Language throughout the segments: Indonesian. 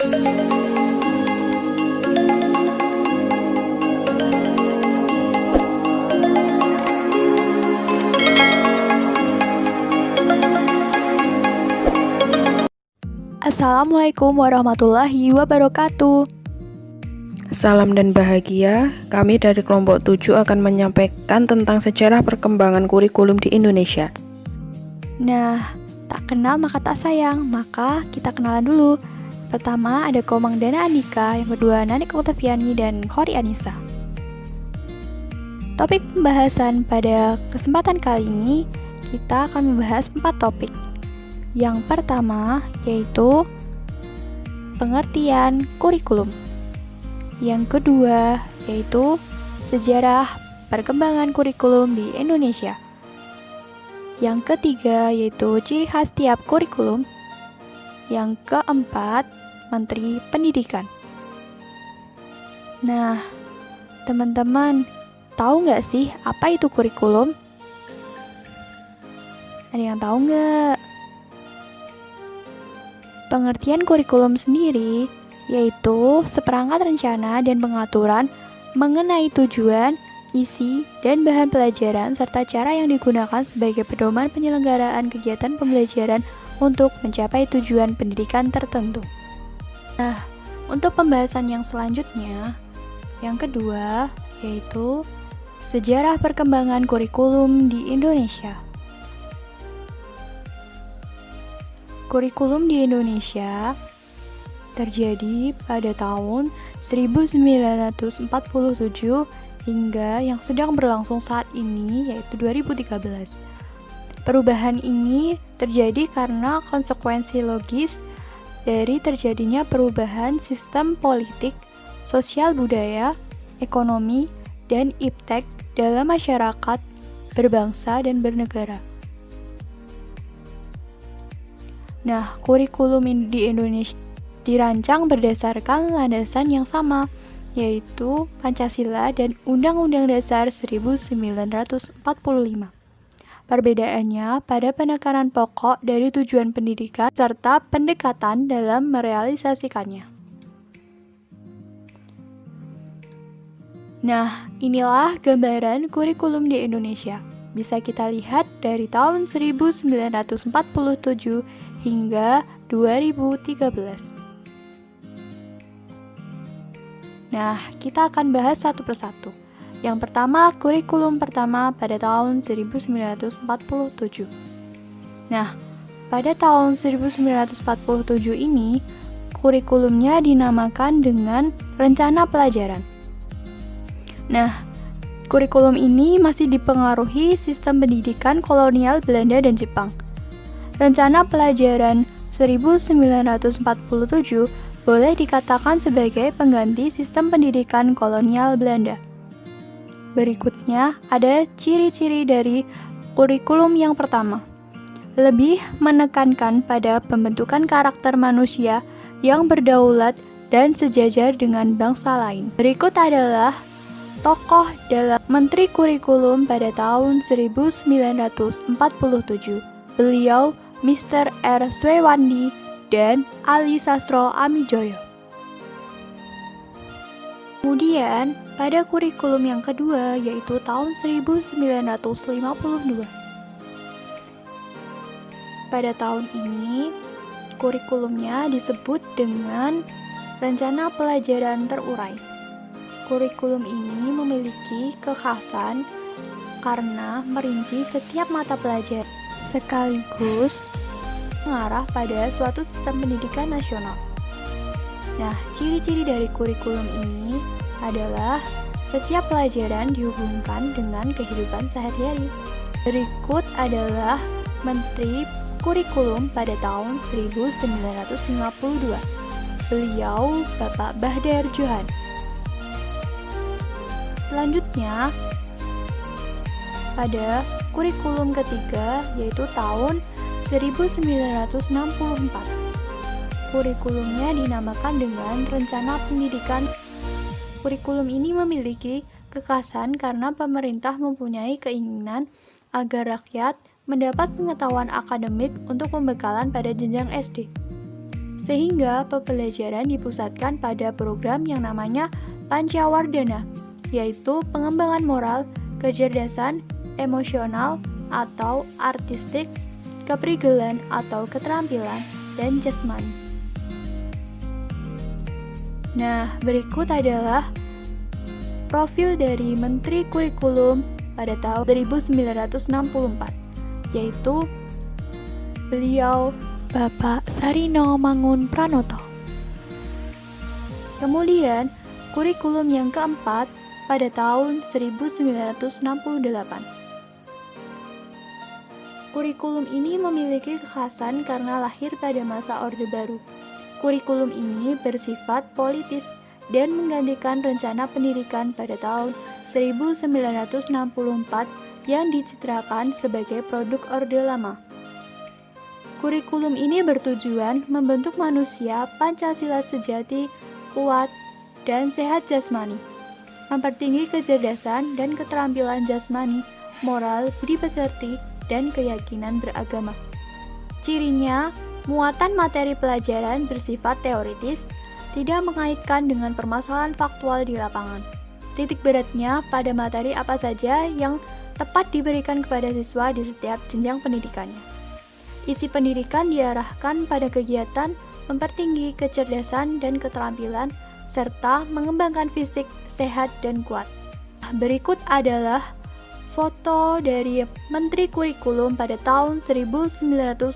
Assalamualaikum warahmatullahi wabarakatuh. Salam dan bahagia, kami dari kelompok 7 akan menyampaikan tentang sejarah perkembangan kurikulum di Indonesia. Nah, tak kenal maka tak sayang, maka kita kenalan dulu. Pertama ada Komang Dana Andika, yang kedua Nanik Oktaviani dan Khori Anissa. Topik pembahasan pada kesempatan kali ini, kita akan membahas 4 topik. Yang pertama yaitu pengertian kurikulum. Yang kedua yaitu sejarah perkembangan kurikulum di Indonesia. Yang ketiga yaitu ciri khas tiap kurikulum. Yang keempat, Menteri Pendidikan. Nah, teman-teman, tahu nggak sih apa itu kurikulum? Ada yang tahu nggak? Pengertian kurikulum sendiri yaitu seperangkat rencana dan pengaturan mengenai tujuan, isi, dan bahan pelajaran serta cara yang digunakan sebagai pedoman penyelenggaraan kegiatan pembelajaran untuk mencapai tujuan pendidikan tertentu. Nah, untuk pembahasan yang selanjutnya, yang kedua yaitu sejarah perkembangan kurikulum di Indonesia. Kurikulum di Indonesia terjadi pada tahun 1947 hingga yang sedang berlangsung saat ini yaitu 2013. Perubahan ini terjadi karena konsekuensi logis dari terjadinya perubahan sistem politik, sosial budaya, ekonomi, dan iptek dalam masyarakat berbangsa dan bernegara. Nah, kurikulum di Indonesia dirancang berdasarkan landasan yang sama, yaitu Pancasila dan Undang-Undang Dasar 1945. Perbedaannya pada penekanan pokok dari tujuan pendidikan serta pendekatan dalam merealisasikannya. Nah, inilah gambaran kurikulum di Indonesia. Bisa kita lihat dari tahun 1947 hingga 2013. Nah, kita akan bahas satu persatu. Yang pertama, kurikulum pertama pada tahun 1947. Nah, pada tahun 1947 ini, kurikulumnya dinamakan dengan Rencana Pelajaran. Nah, kurikulum ini masih dipengaruhi sistem pendidikan kolonial Belanda dan Jepang. Rencana Pelajaran 1947 boleh dikatakan sebagai pengganti sistem pendidikan kolonial Belanda. Berikutnya ada ciri-ciri dari kurikulum yang pertama. Lebih menekankan pada pembentukan karakter manusia yang berdaulat dan sejajar dengan bangsa lain. Berikut adalah tokoh dalam Menteri Kurikulum pada tahun 1947. Beliau Mr. R. Swewandi dan Ali Sastro Amijoyo. Kemudian, pada kurikulum yang kedua yaitu tahun 1952. Pada tahun ini, kurikulumnya disebut dengan Rencana Pelajaran Terurai. Kurikulum ini memiliki kekhasan karena merinci setiap mata pelajaran sekaligus mengarah pada suatu sistem pendidikan nasional. Nah, ciri-ciri dari kurikulum ini adalah setiap pelajaran dihubungkan dengan kehidupan sehari-hari. Berikut adalah Menteri Kurikulum pada tahun 1952. Beliau Bapak Bahdar Johan. Selanjutnya, pada kurikulum ketiga yaitu tahun 1964. Kurikulumnya dinamakan dengan Rencana Pendidikan. Kurikulum ini memiliki kekhasan karena pemerintah mempunyai keinginan agar rakyat mendapat pengetahuan akademik untuk pembekalan pada jenjang SD. sehingga pembelajaran dipusatkan pada program yang namanya Pancawardhana, yaitu pengembangan moral, kecerdasan, emosional atau artistik, keprigelan atau keterampilan, dan jasmani. Nah, berikut adalah profil dari Menteri Kurikulum pada tahun 1964, yaitu beliau Bapak Sarino Mangunpranoto. Kemudian, kurikulum yang keempat pada tahun 1968. Kurikulum ini memiliki kekhasan karena lahir pada masa Orde Baru. Kurikulum ini bersifat politis dan menggantikan rencana pendidikan pada tahun 1964 yang dicitrakan sebagai produk Orde Lama. Kurikulum ini bertujuan membentuk manusia Pancasila sejati, kuat, dan sehat jasmani, mempertinggi kecerdasan dan keterampilan jasmani, moral, budi pekerti, dan keyakinan beragama. Cirinya, muatan materi pelajaran bersifat teoritis, tidak mengaitkan dengan permasalahan faktual di lapangan. Titik beratnya pada materi apa saja yang tepat diberikan kepada siswa di setiap jenjang pendidikannya. Isi pendidikan diarahkan pada kegiatan mempertinggi kecerdasan dan keterampilan, serta mengembangkan fisik sehat dan kuat. Berikut adalah foto dari Menteri Kurikulum pada tahun 1968,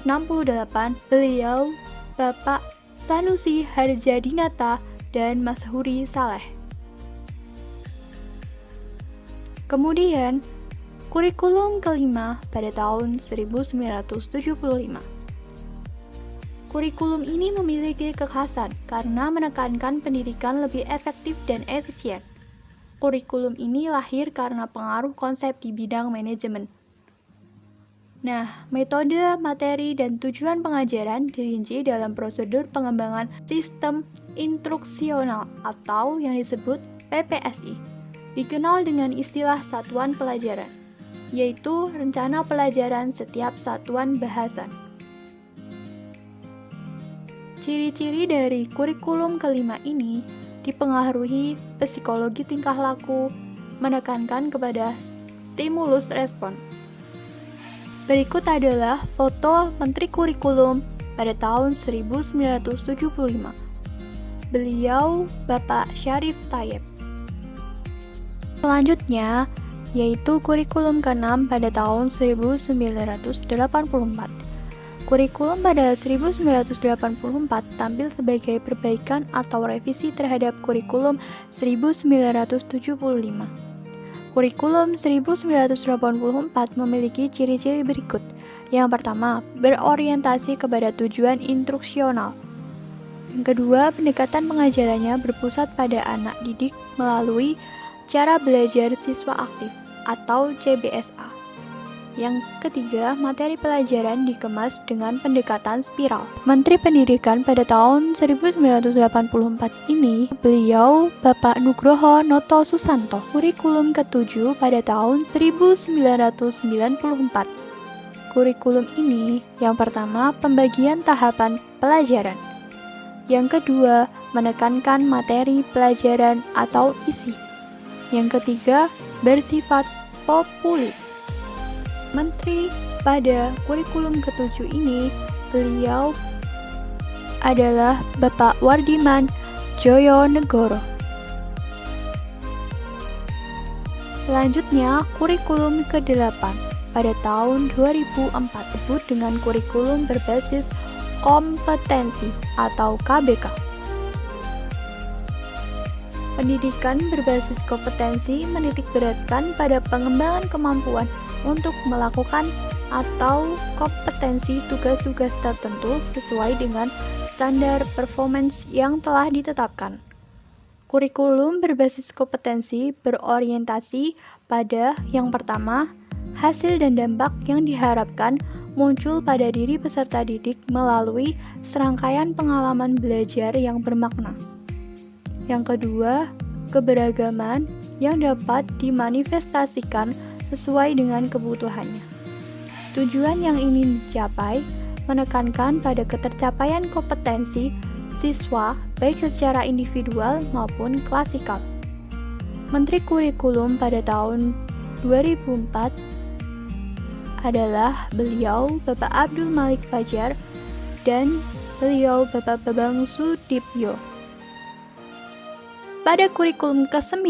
beliau Bapak Sanusi Harjadinata dan Mas Huri Saleh. Kemudian, kurikulum kelima pada tahun 1975. Kurikulum ini memiliki kekhasan karena menekankan pendidikan lebih efektif dan efisien. Kurikulum ini lahir karena pengaruh konsep di bidang manajemen. Nah, metode, materi, dan tujuan pengajaran dirinci dalam prosedur pengembangan sistem instruksional atau yang disebut PPSI, dikenal dengan istilah satuan pelajaran, yaitu rencana pelajaran setiap satuan bahasan. Ciri-ciri dari kurikulum kelima ini dipengaruhi psikologi tingkah laku, menekankan kepada stimulus respon. Berikut adalah foto Menteri Kurikulum pada tahun 1975. Beliau Bapak Syarif Tayyip. Selanjutnya, yaitu kurikulum ke-6 pada tahun 1984. Kurikulum pada 1984 tampil sebagai perbaikan atau revisi terhadap kurikulum 1975. Kurikulum 1984 memiliki ciri-ciri berikut. Yang pertama, berorientasi kepada tujuan instruksional. Yang kedua, pendekatan pengajarannya berpusat pada anak didik melalui cara belajar siswa aktif atau CBSA. Yang ketiga, materi pelajaran dikemas dengan pendekatan spiral. Menteri Pendidikan pada tahun 1984 ini, beliau Bapak Nugroho Noto Susanto. Kurikulum ke-7 pada tahun 1994. Kurikulum ini, yang pertama, pembagian tahapan pelajaran. Yang kedua, menekankan materi pelajaran atau isi. Yang ketiga, bersifat populis. Menteri pada kurikulum ke-7 ini, beliau adalah Bapak Wardiman Joyonegoro. Selanjutnya, kurikulum ke-8 pada tahun 2004 disebut dengan kurikulum berbasis kompetensi atau KBK. Pendidikan berbasis kompetensi menitikberatkan pada pengembangan kemampuan untuk melakukan atau kompetensi tugas-tugas tertentu sesuai dengan standar performance yang telah ditetapkan. Kurikulum berbasis kompetensi berorientasi pada yang pertama, hasil dan dampak yang diharapkan muncul pada diri peserta didik melalui serangkaian pengalaman belajar yang bermakna. Yang kedua, keberagaman yang dapat dimanifestasikan sesuai dengan kebutuhannya. Tujuan yang ingin dicapai menekankan pada ketercapaian kompetensi siswa baik secara individual maupun klasikal. Menteri Kurikulum pada tahun 2004 adalah beliau Bapak Abdul Malik Fajar dan beliau Bapak Bambang Sudibyo. Pada kurikulum ke-9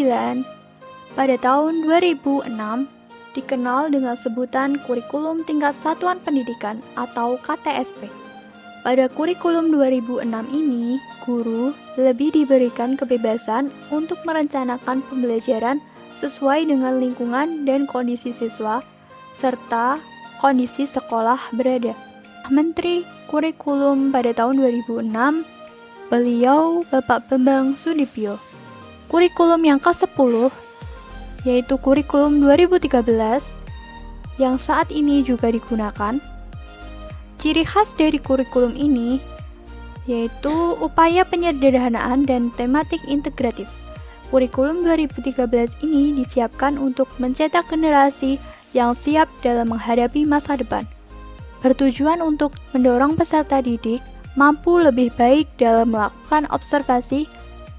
pada tahun 2006 dikenal dengan sebutan Kurikulum Tingkat Satuan Pendidikan atau KTSP. Pada kurikulum 2006 ini, guru lebih diberikan kebebasan untuk merencanakan pembelajaran sesuai dengan lingkungan dan kondisi siswa, serta kondisi sekolah berada. Menteri Kurikulum pada tahun 2006, beliau Bapak Bambang Sudibyo. Kurikulum yang ke-10 yaitu kurikulum 2013 yang saat ini juga digunakan. Ciri khas dari kurikulum ini yaitu upaya penyederhanaan dan tematik integratif. Kurikulum 2013 ini disiapkan untuk mencetak generasi yang siap dalam menghadapi masa depan. Bertujuan untuk mendorong peserta didik mampu lebih baik dalam melakukan observasi,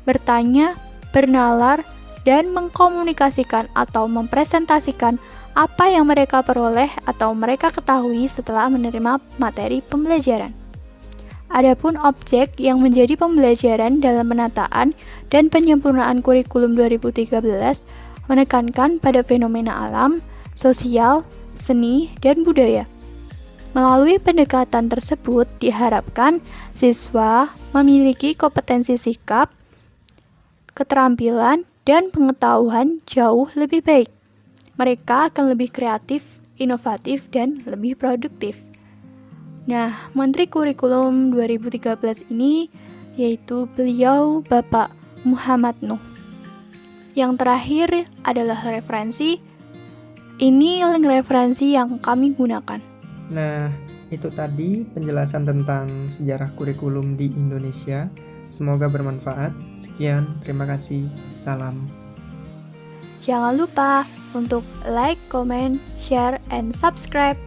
bertanya, bernalar, dan mengkomunikasikan atau mempresentasikan apa yang mereka peroleh atau mereka ketahui setelah menerima materi pembelajaran. Adapun objek yang menjadi pembelajaran dalam penataan dan penyempurnaan kurikulum 2013 menekankan pada fenomena alam, sosial, seni, dan budaya. Melalui pendekatan tersebut diharapkan siswa memiliki kompetensi sikap, keterampilan, dan pengetahuan jauh lebih baik. Mereka akan lebih kreatif, inovatif, dan lebih produktif. Nah, Menteri Kurikulum 2013 ini yaitu beliau Bapak Muhammad Nuh. Yang terakhir adalah referensi. Ini link referensi yang kami gunakan. Nah, itu tadi penjelasan tentang sejarah kurikulum di Indonesia. Semoga bermanfaat. Sekian, terima kasih. Salam. Jangan lupa untuk like, comment, share, and subscribe.